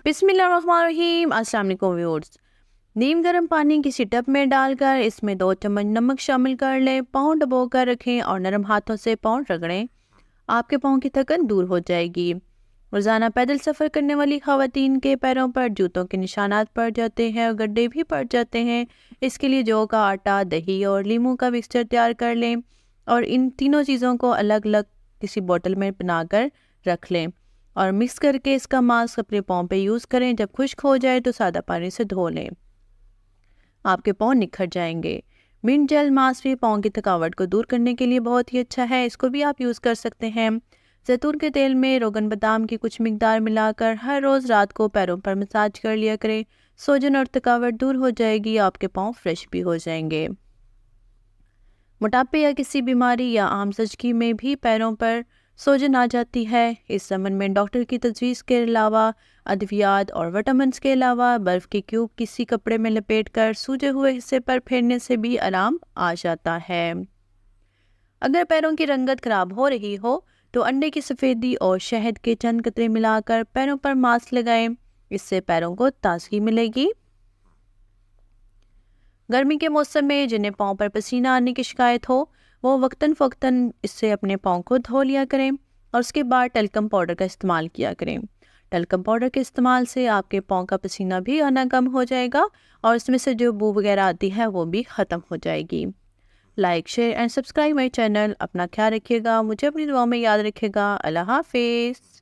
बिस्मिल्लाहिर्रहमानिर्रहीम। अस्सलाम वालेकुम व्यूअर्स। नीम गर्म पानी किसी टब में डालकर इसमें 2 चम्मच नमक शामिल कर लें। पाँव डुबोकर रखें और नरम हाथों से पाँव रगड़ें। आपके पाँव की थकन दूर हो जाएगी। रोज़ाना पैदल सफ़र करने वाली ख़वातीन के पैरों पर जूतों के निशानात पड़ जाते हैं और गड्ढे भी पड़ जाते हैं। इसके लिए जौ का आटा, दही और लीमू का मिक्सचर तैयार कर लें और इन तीनों चीज़ों को अलग अलग किसी बोतल में बनाकर रख लें और मिक्स करके इसका मास्क अपने पाँव पे यूज़ करें। जब खुश्क हो जाए तो सादा पानी से धो लें। आपके पाँव निखर जाएंगे। मिंट जेल मास्क भी पाँव की थकावट को दूर करने के लिए बहुत ही अच्छा है, इसको भी आप यूज़ कर सकते हैं। जैतून के तेल में रोगन बादाम की कुछ मिकदार मिलाकर हर रोज़ रात को पैरों पर मसाज कर लिया करें। सूजन और थकावट दूर हो जाएगी, आपके पाँव फ्रेश भी हो जाएंगे। मोटापे या किसी बीमारी या आम जचकी में भी पैरों पर सूजन आ जाती है। इस ज़मन में डॉक्टर की तजवीज़ के अलावा अद्वियात और विटामिन्स के अलावा बर्फ़ के क्यूब किसी कपड़े में लपेटकर सूजे हुए हिस्से पर फेरने से भी आराम आ जाता है। अगर पैरों की रंगत खराब हो रही हो तो अंडे की सफ़ेदी और शहद के चंद कतरे मिलाकर पैरों पर मास्क लगाएं। इससे पैरों को ताजगी मिलेगी। गर्मी के मौसम में जिन्हें पाँव पर पसीना आने की शिकायत हो वो वक्तन फ़वक्तन इससे अपने पाँव को धो लिया करें और उसके बाद टल्कम पाउडर का इस्तेमाल किया करें। टल्कम पाउडर के इस्तेमाल से आपके पाँव का पसीना भी आना कम हो जाएगा और इसमें से जो बू वगैरह आती है वो भी ख़त्म हो जाएगी। Like, share and subscribe my channel. अपना ख्याल रखिएगा, मुझे अपनी दुआ में याद रखिएगा। अल्लाह हाफिज़।